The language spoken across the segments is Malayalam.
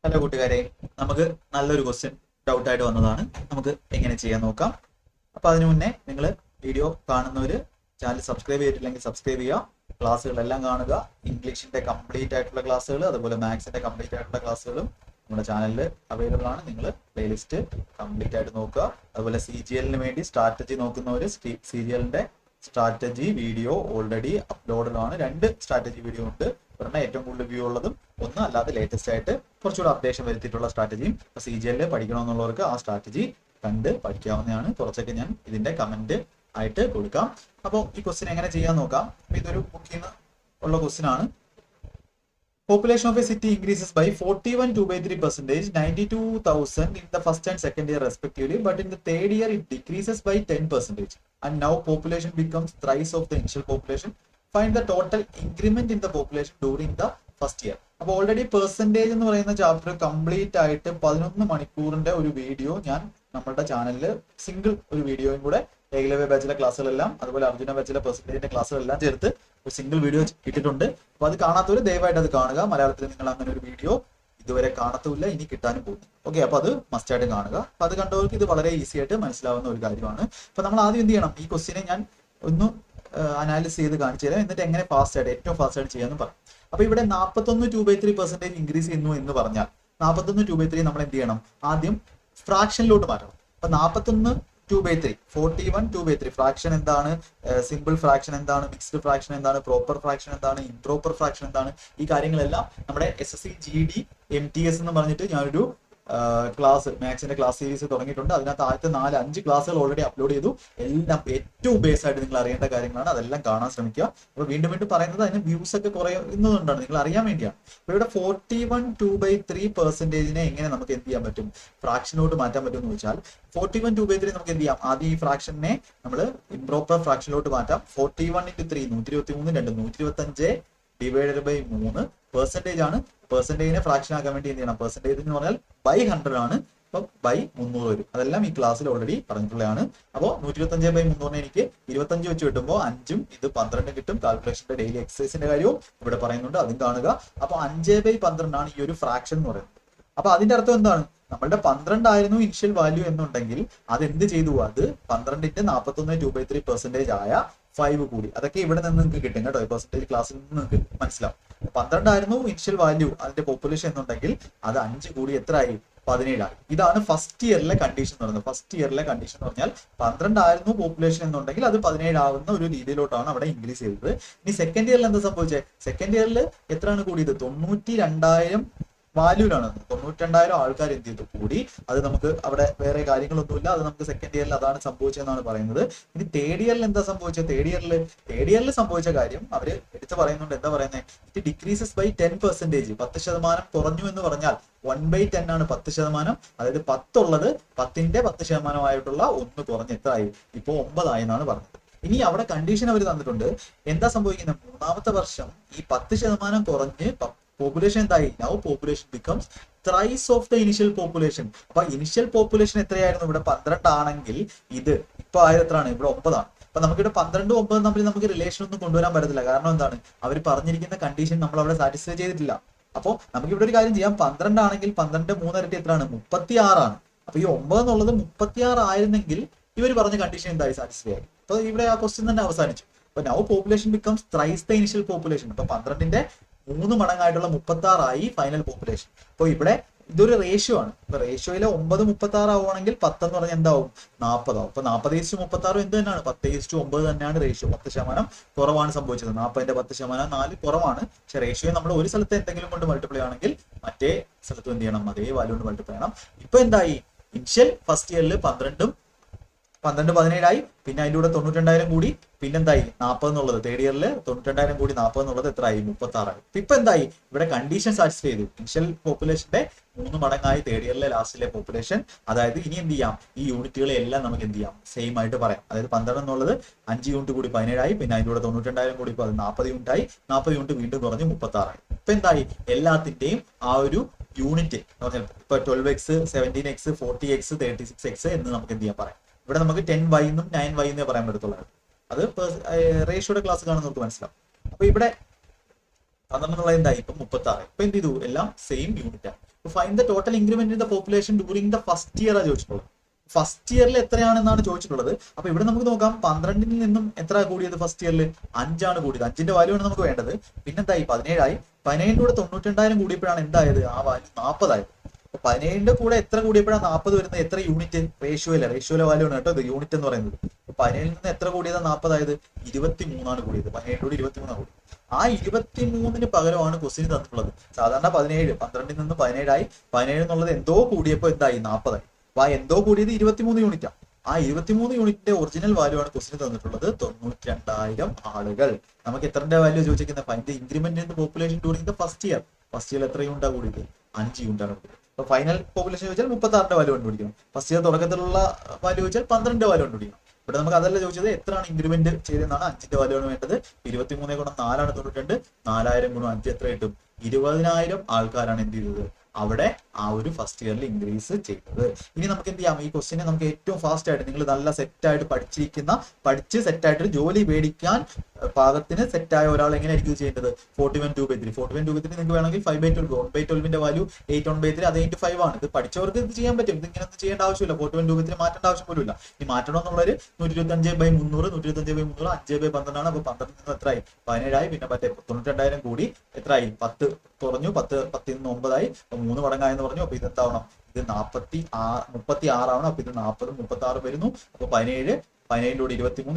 ഹലോ കൂട്ടുകാരെ, നമുക്ക് നല്ലൊരു ക്വസ്റ്റ്യൻ ഡൗട്ടായിട്ട് വന്നതാണ്. നമുക്ക് എങ്ങനെ ചെയ്യാൻ നോക്കാം. അപ്പോൾ അതിനു മുന്നേ നിങ്ങൾ വീഡിയോ കാണുന്നവർ ചാനൽ സബ്സ്ക്രൈബ് ചെയ്തിട്ടില്ലെങ്കിൽ സബ്സ്ക്രൈബ് ചെയ്യുക. ക്ലാസ്സുകളെല്ലാം കാണുക. ഇംഗ്ലീഷിന്റെ കംപ്ലീറ്റ് ആയിട്ടുള്ള ക്ലാസ്സുകൾ, അതുപോലെ മാത്സിന്റെ കംപ്ലീറ്റ് ആയിട്ടുള്ള ക്ലാസ്സുകളും നമ്മുടെ ചാനലിൽ അവൈലബിൾ ആണ്. നിങ്ങൾ പ്ലേലിസ്റ്റ് കംപ്ലീറ്റ് ആയിട്ട് നോക്കുക. അതുപോലെ CGL വേണ്ടി സ്ട്രാറ്റജി നോക്കുന്നവർ CGL strategy video already uploaded ആണ്. 2 സ്ട്രാറ്റജി വീഡിയോ ഉണ്ട്. ഒരെണ്ണം ഏറ്റവും കൂടുതൽ വ്യൂ ഉള്ളതും ഒന്ന് അല്ലാതെ ലേറ്റസ്റ്റ് ആയിട്ട് കുറച്ചുകൂടെ അപ്ഡേഷൻ വരുത്തിയിട്ടുള്ള സ്ട്രാറ്റജിയും. CGL പഠിക്കണമെന്നുള്ളവർക്ക് ആ സ്ട്രാറ്റജി കണ്ട് പഠിക്കാവുന്നതാണ്. കുറച്ചൊക്കെ ഞാൻ ഇതിന്റെ കമന്റ് ആയിട്ട് കൊടുക്കാം. അപ്പോൾ ഈ ക്വസ്റ്റ്യൻ എങ്ങനെ ചെയ്യാൻ നോക്കാം. ഇതൊരു ബുക്കിൽ നിന്ന് ഉള്ള ക്വസ്റ്റ്യൻ ആണ്. Population of a city increases by 41 2/3%, 92,000 in the first and second year respectively, but in the third year it decreases by 10%. And now population becomes thrice of the initial population. Find the total increment in the population during the first year. അപ്പോൾ ഓൾറെഡി പെർസെൻറ്റേജ് എന്ന് പറയുന്ന ചാപ്റ്റർ കംപ്ലീറ്റ് ആയിട്ട് 11 മണിക്കൂറിന്റെ ഒരു വീഡിയോ ഞാൻ നമ്മുടെ ചാനലിൽ സിംഗിൾ ഒരു വീഡിയോയും കൂടെ ഏകലവ്യ ബാച്ചിലെ ക്ലാസ്സുകളെല്ലാം അതുപോലെ അർജുന ബാച്ചിലെ പെർസെൻറ്റേജിന്റെ ക്ലാസ്സുകളെല്ലാം ചേർത്ത് ഒരു സിംഗിൾ വീഡിയോ ഇട്ടിട്ടുണ്ട്. അപ്പൊ അത് കാണാത്തവർ ദയവായിട്ട് അത് കാണുക. മലയാളത്തിൽ നിങ്ങൾ അങ്ങനെ ഒരു വീഡിയോ ഇതുവരെ കാണത്തുമില്ല, ഇനി കിട്ടാനും പോകും. ഓക്കെ, അപ്പൊ അത് മസ്റ്റ് ആയിട്ട് കാണുക. അപ്പൊ അത് കണ്ടവർക്ക് ഇത് വളരെ ഈസി ആയിട്ട് മനസ്സിലാവുന്ന ഒരു കാര്യമാണ്. അപ്പൊ നമ്മൾ ആദ്യം എന്ത് ചെയ്യണം, ഈ ക്വസ്റ്റിനെ ഞാൻ ഒന്ന് അനാലിസ് ചെയ്ത് കാണിച്ചു തരാം. എന്നിട്ട് എങ്ങനെ ഏറ്റവും ഫാസ്റ്റ് ആയിട്ട് ചെയ്യാമെന്ന് പറയാം. അപ്പൊ ഇവിടെ 41 2/3% ഇൻക്രീസ് ചെയ്യുന്നു എന്ന് പറഞ്ഞാൽ 41 2/3 നമ്മൾ എന്ത് ചെയ്യണം, ആദ്യം ഫ്രാക്ഷനിലോട്ട് മാറ്റണം. അപ്പൊ 41 2/3, 41 2/3 ഫ്രാക്ഷൻ എന്താണ്, സിമ്പിൾ ഫ്രാക്ഷൻ എന്താണ്, മിക്സ്ഡ് ഫ്രാക്ഷൻ എന്താണ്, പ്രോപ്പർ ഫ്രാക്ഷൻ എന്താണ്, ഇംപ്രോപ്പർ ഫ്രാക്ഷൻ എന്താണ്, ഈ കാര്യങ്ങളെല്ലാം നമ്മുടെ SSC GD MTS എന്ന് പറഞ്ഞിട്ട് ഞാനൊരു ക്ലാസ് മാത്സിന്റെ ക്ലാസ് സീരീസ് തുടങ്ങിയിട്ടുണ്ട്. അതിനകത്ത് ആദ്യത്തെ 4-5 ക്ലാസ്സുകൾ ഓൾറെഡി അപ്ലോഡ് ചെയ്തു. എല്ലാം ഏറ്റവും ബേസ് ആയിട്ട് നിങ്ങൾ അറിയേണ്ട കാര്യങ്ങളാണ്. അതെല്ലാം കാണാൻ ശ്രമിക്കുക. അപ്പൊ വീണ്ടും വീണ്ടും പറയുന്നത് അതിന് വ്യൂസ് ഒക്കെ കുറയുന്നതുകൊണ്ടാണ്, നിങ്ങൾ അറിയാൻ വേണ്ടിയാണ്. അപ്പൊ ഇവിടെ 41 2/3% എങ്ങനെ നമുക്ക് എന്ത് ചെയ്യാൻ പറ്റും, ഫ്രാക്ഷനോട്ട് മാറ്റാൻ പറ്റും എന്ന് വെച്ചാൽ 41 2/3 നമുക്ക് എന്ത് ചെയ്യാം, ആദ്യം ഈ ഫ്രാക്ഷനെ നമ്മൾ ഇംപ്രോപ്പർ ഫ്രാക്ഷനിലോട്ട് മാറ്റാം. 41 × 3 123 125 ഡിവൈഡഡ് ബൈ 3 പെർസെന്റേജ് ആണ്. പെർസെന്റേജിനെ ഫ്രാക്ഷൻ ആക്കാൻ വേണ്ടി എന്ത് ചെയ്യണം, പെർസെന്റേജ് എന്ന് പറഞ്ഞാൽ ബൈ 100 ആണ്. അപ്പൊ ബൈ 300 വരും. അതെല്ലാം ഈ ക്ലാസ്സിൽ ഓൾറെഡി പറഞ്ഞിട്ടുള്ളതാണ്. അപ്പോൾ 125/300 എനിക്ക് 25 വെച്ച് കിട്ടുമ്പോൾ 5ഉം ഇത് 12 കിട്ടും. കാൽക്കുലേഷന്റെ ഡെയിലി എക്സസൈസിന്റെ കാര്യവും ഇവിടെ പറയുന്നുണ്ട്, അതും കാണുക. അപ്പൊ 5/12 ആണ് ഈ ഒരു ഫ്രാക്ഷൻ എന്ന് പറയുന്നത്. അപ്പൊ അതിന്റെ അർത്ഥം എന്താണ്, നമ്മളുടെ 12 ആയിരുന്നു ഇനിഷ്യൽ വാല്യൂ എന്നുണ്ടെങ്കിൽ അത് എന്ത് ചെയ്തു, അത് 12ന്റെ 41 2/3% ആയ 5 കൂടി. അതൊക്കെ ഇവിടെ നിന്ന് നിങ്ങൾക്ക് കിട്ടും കേട്ടോ, പെർസെന്റേജ് ക്ലാസ്സിൽ നിന്ന് നിങ്ങൾക്ക് മനസ്സിലാവും. 12 ആയിരുന്നു ഇനിഷ്യൽ വാല്യൂ അതിന്റെ പോപ്പുലേഷൻ എന്നുണ്ടെങ്കിൽ അത് 5 കൂടി എത്രയായി, 17 ആയി. ഇതാണ് ഫസ്റ്റ് ഇയറിലെ കണ്ടീഷൻ എന്ന് പറയുന്നത്. ഫസ്റ്റ് ഇയറിലെ കണ്ടീഷൻ എന്ന് പറഞ്ഞാൽ 12 ആയിരുന്നു പോപ്പുലേഷൻ എന്നുണ്ടെങ്കിൽ അത് 17 ആവുന്ന ഒരു രീതിയിലോട്ടാണ് അവിടെ ഇൻക്രീസ് ചെയ്തത്. ഇനി സെക്കൻഡ് ഇയറിൽ എന്താ സംഭവിച്ചത്, സെക്കൻഡ് ഇയറിൽ എത്രയാണ് കൂടിയത്, 92,000 വാല്യൂലാണ്. 92,000 ആൾക്കാർ എന്ത് ചെയ്തു, കൂടി. അത് നമുക്ക് അവിടെ വേറെ കാര്യങ്ങളൊന്നുമില്ല, അത് നമുക്ക് സെക്കൻഡ് ഇയറിൽ അതാണ് സംഭവിച്ചതെന്നാണ് പറയുന്നത്. ഇനി തേർഡ് ഇയറിൽ എന്താ സംഭവിച്ചത്, തേർഡ് ഇയറിൽ സംഭവിച്ച കാര്യം അവര് എടുത്ത് പറയുന്നുണ്ട്. എന്താ പറയുന്നത്, ഇറ്റ് ഡിക്രീസസ് ബൈ 10%. 10% കുറഞ്ഞു എന്ന് പറഞ്ഞാൽ 1/10 ആണ് 10%. അതായത് 10 ഉള്ളത് 10ന്റെ 10% 1 കുറഞ്ഞ് എത്രയായി, ഇപ്പോ 9 ആയി എന്നാണ് പറഞ്ഞത്. ഇനി അവിടെ കണ്ടീഷൻ അവർ തന്നിട്ടുണ്ട്. എന്താ സംഭവിക്കുന്നത്, മൂന്നാമത്തെ വർഷം ഈ 10% കുറഞ്ഞ് പോപ്പുലേഷൻ എന്തായി, now population becomes thrice of the initial population. അപ്പൊ ഇനിഷ്യൽ പോപ്പുലേഷൻ എത്രയായിരുന്നു, ഇവിടെ 12 ആണെങ്കിൽ ഇത് ഇപ്പൊ ആയത് എത്രയാണ്, ഇവിടെ 9 ആണ്. അപ്പൊ നമുക്കിവിടെ 12 9 തമ്മിൽ നമുക്ക് റിലേഷൻ ഒന്നും കൊണ്ടുവരാൻ പറ്റത്തില്ല. കാരണം എന്താണ്, അവർ പറഞ്ഞിരിക്കുന്ന കണ്ടീഷൻ നമ്മൾ അവിടെ സാറ്റിസ്ഫൈ ചെയ്തിട്ടില്ല. അപ്പോൾ നമുക്ക് ഇവിടെ ഒരു കാര്യം ചെയ്യാം, 12 ആണെങ്കിൽ 12 3 ഇരട്ടി എത്രയാണ്, 36 ആണ്. അപ്പൊ ഈ 9 എന്നുള്ളത് 36 ആയിരുന്നെങ്കിൽ ഇവർ പറഞ്ഞ കണ്ടീഷൻ എന്തായി, സാറ്റിസ്ഫൈ ആയി. അപ്പൊ ഇവിടെ ആ ക്വസ്റ്റ്യൻ തന്നെ അവസാനിച്ചു. അപ്പൊ now population becomes thrice the initial population. അപ്പൊ 12ന്റെ 3 മടങ്ങായിട്ടുള്ള 36 ആയി ഫൈനൽ പോപ്പുലേഷൻ. അപ്പോൾ ഇവിടെ ഇതൊരു റേഷ്യോ ആണ്. ഇപ്പൊ റേഷ്യോയിലെ 9 36 ആവുകയാണെങ്കിൽ 10 എന്ന് പറഞ്ഞാൽ എന്താവും, 40 ആവും. അപ്പൊ 40:36 എന്ത് തന്നെയാണ്, 10:9 തന്നെയാണ് റേഷ്യോ. 10% കുറവാണ് സംഭവിച്ചത്. 40ന്റെ 10% 4 കുറവാണ്. പക്ഷെ റേഷ്യോ നമ്മൾ ഒരു സ്ഥലത്ത് എന്തെങ്കിലും കൊണ്ട് മൾട്ടിപ്ലൈ ആണെങ്കിൽ മറ്റേ സ്ഥലത്ത് എന്ത് ചെയ്യണം, അതേ വാല്യൂ കൊണ്ട് മൾട്ടിപ്ലൈ ചെയ്യണം. ഇപ്പൊ എന്തായി, ഇനിഷ്യൽ ഫസ്റ്റ് ഇയറിൽ 12 17 ആയി. പിന്നെ അതിന്റെ കൂടെ 92,000 കൂടി. പിന്നെന്തായി, 40 എന്നുള്ളത് തേർഡ് ഇയറിൽ 92,000 കൂടി 40 എന്നുള്ളത് എത്രയായി, 36 ആയി. ഇപ്പൊ എന്തായി, ഇവിടെ കണ്ടീഷൻ സാറ്റിസ്ഫൈ ചെയ്തു. ഇനിഷ്യൽ പോപ്പുലേഷന്റെ 3 മടങ്ങായി തേർഡ് ഇയറിലെ ലാസ്റ്റിലെ പോപ്പുലേഷൻ. അതായത് ഇനി എന്ത് ചെയ്യാം, ഈ യൂണിറ്റുകളെ എല്ലാം നമുക്ക് എന്ത് ചെയ്യാം, സെയിം ആയിട്ട് പറയാം. അതായത് 12 എന്നുള്ളത് 5 യൂണിറ്റ് കൂടി 17 ആയി. പിന്നെ അതിന്റെ കൂടെ 92,000 കൂടി 40 യൂണിറ്റ് ആയി. 40 യൂണിറ്റ് വീണ്ടും കുറഞ്ഞ് 36 ആയി. ഇപ്പൊ എന്തായി, എല്ലാത്തിന്റെയും ആ ഒരു യൂണിറ്റ് എന്ന് പറഞ്ഞാൽ ഇപ്പൊ 12x 17x 40x 36x എന്ന് നമുക്ക് എന്ത് ചെയ്യാൻ പറയാം. ഇവിടെ നമുക്ക് 10y എന്നും 9y എന്നേ പറയാൻ പറ്റത്തുള്ളൂ. അത് റേഷ്യോയുടെ ക്ലാസ് കാണുന്നവർക്ക് മനസ്സിലാവും. അപ്പൊ ഇവിടെ 12 എന്തായി, ഇപ്പൊ 36. ഇപ്പൊ എന്ത് ചെയ്തു, എല്ലാം സെയിം യൂണിറ്റ് ആണ്. Find the total increment in the population during the first year ചോദിച്ചിട്ടുള്ളത്. ഫസ്റ്റ് ഇയറിൽ എത്രയാണെന്നാണ് ചോദിച്ചിട്ടുള്ളത്. അപ്പൊ ഇവിടെ നമുക്ക് നോക്കാം 12 നിന്നും എത്ര കൂടിയത് ഫസ്റ്റ് ഇയറിൽ 5 കൂടിയത്. 5ന്റെ വാല്യൂ ആണ് നമുക്ക് വേണ്ടത്. പിന്നെന്തായി 17 17ന്റെ കൂടെ 92,000 കൂടിയപ്പോഴാണ് എന്തായത് ആ വാല്യൂ 40 ആയത്. അപ്പൊ 17ന്റെ കൂടെ എത്ര കൂടിയപ്പോഴാണ് 40 വരുന്നത്? എത്ര യൂണിറ്റ്? റേഷ്യോയിലെ വാല്യൂ ആണ് കേട്ടോ ഇത് യൂണിറ്റ് എന്ന് പറയുന്നത്. 17ൽ നിന്ന് എത്ര കൂടിയതാണ് 40 ആയത്? 23 കൂടിയത്. 17 കൂടി 23 കൂടി. ആ 23 പകരമാണ് ക്വസ്റ്റ്യൻ തന്നിട്ടുള്ളത്. സാധാരണ 17 12ൽ നിന്ന് 17 17 എന്നുള്ളത് എന്തോ കൂടിയപ്പോൾ എന്തായി 40 അപ്പൊ ആ എന്തോ കൂടിയത് 23 യൂണിറ്റാണ്. ആ 23 യൂണിറ്റിന്റെ ഒറിജിനൽ വാല്യൂ ആണ് ക്വസ്റ്റ്യൻ തന്നിട്ടുള്ളത് 92,000 ആളുകൾ. നമുക്ക് എത്രന്റെ വാല്യൂ ചോദിച്ചിരിക്കുന്നത്? Find increment in the population during the first year. First year എത്ര യൂണിറ്റാണ് കൂടിയത്? 5 യൂണിറ്റാണ് കൂടിയത്. അപ്പൊ ഫൈനൽ പോപ്പുലേഷൻ ചോദിച്ചാൽ 36ന്റെ വാല്യൂ കണ്ടുപിടിക്കണം. ഫസ്റ്റ് ഇയർ തുടക്കത്തിലുള്ള വാല്യൂ ചോദിച്ചാൽ 12ന്റെ വാല്യൂ കണ്ടുപിടിക്കണം. ഇവിടെ നമുക്ക് അതല്ല ചോദിച്ചത്, എത്രയാണ് ഇൻക്രിമെന്റ് ചെയ്തതെന്നാണ്. 5ന്റെ വാല്യൂ ആണ് വേണ്ടത്. 23 ഗുണം 4 ആണ് 92. 4000 ഗുണം 5 എത്ര കിട്ടും? 20,000 ആൾക്കാരാണ് എന്ത് ചെയ്തത് അവിടെ ആ ഒരു ഫസ്റ്റ് ഇയറിൽ ഇൻക്രീസ് ചെയ്തത്. ഇനി നമുക്ക് എന്ത് ചെയ്യാം? ഈ ക്വസ്റ്റിനെ നമുക്ക് ഏറ്റവും ഫാസ്റ്റ് ആയിട്ട് നിങ്ങൾ നല്ല സെറ്റായിട്ട് പഠിച്ച് സെറ്റായിട്ട് ജോലി മേടിക്കാൻ പാകത്തിന് സെറ്റായ ഒരാൾ എങ്ങനെയായിരിക്കും ചെയ്യേണ്ടത്? 41/2/3. 41/2/3 നിങ്ങൾക്ക് വേണമെങ്കിൽ 5/12. 1/12ന്റെ വാല്യൂ 8/3 അത് 5 ആണ്. ഇത് പഠിച്ചവർക്ക് ഇത് ചെയ്യാൻ പറ്റും. ഇത് ഇങ്ങനെ ഒന്നും ചെയ്യേണ്ട ആവശ്യമില്ല. 41/2/3 മാറ്റേണ്ട ആവശ്യം പോലും ഇല്ല. ഈ മാറ്റണമെന്നുള്ളൊരു 125/300 125/300 5/12 ആണ്. അപ്പൊ 12 നിന്ന് എത്രയായി? 17 പിന്നെ മറ്റേ 92,000 കൂടി എത്രയായി? 10 കുറഞ്ഞു. 10 നിന്ന് 9 3 മടങ്ങായെന്ന് പറഞ്ഞു. അപ്പൊ ഇത് എന്താവണം? ഇത് 36 ആണ്. അപ്പൊ ഇത് 40 36 വരുന്നു. അപ്പൊ 17 17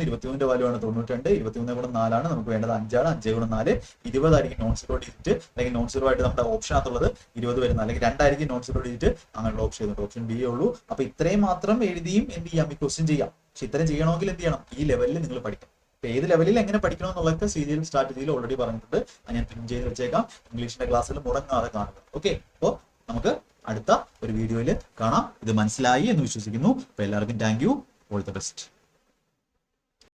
23 വാല്യൂ ആണ് 92. 23 ഗുണം 4 ആണ് നമുക്ക് വേണ്ടത് 5 ആണ്. 5 ഗുണം 4 20 ആയിരിക്കും നോൺ സീറോ ഡിജിറ്റ്. അല്ലെങ്കിൽ നോൺ സീറോ ആയിട്ട് നമ്മുടെ ഓപ്ഷൻ ആത്തുള്ളത് 20 വരുന്നത്. അല്ലെങ്കിൽ 2 ആയിരിക്കും നോൺ സീറോ ഡിജിറ്റ്. അങ്ങനെയുള്ള ഓപ്ഷൻ ചെയ്തിട്ട് ഓപ്ഷൻ ബി ഉള്ളൂ. അപ്പൊ ഇത്രയും മാത്രം എഴുതിയും എന്ത് ചെയ്യാം? ഈ ക്വസ്റ്റ്യൻ ചെയ്യാം. പക്ഷെ ഇത്രയും ചെയ്യണമെങ്കിൽ എന്ത് ചെയ്യണം? ഈ ലെവലിൽ നിങ്ങൾ പഠിക്കണം. അപ്പൊ ഏത് ലെവലിൽ എങ്ങനെ പഠിക്കണം എന്നുള്ളതൊക്കെ സീരിയൽ സ്ട്രാറ്റജിയിൽ ഓൾറെഡി പറഞ്ഞിട്ടുണ്ട്. അത് ഞാൻ പിൻ ചെയ്ത് വെച്ചേക്കാം. ഇംഗ്ലീഷിന്റെ ക്ലാസ്സിൽ മുടങ്ങാതെ കാണുക. ഓക്കെ, അപ്പോൾ നമുക്ക് അടുത്ത ഒരു വീഡിയോയിൽ കാണാം. ഇത് മനസ്സിലായി എന്ന് വിശ്വസിക്കുന്നു. അപ്പൊ എല്ലാവർക്കും thank you. All the best.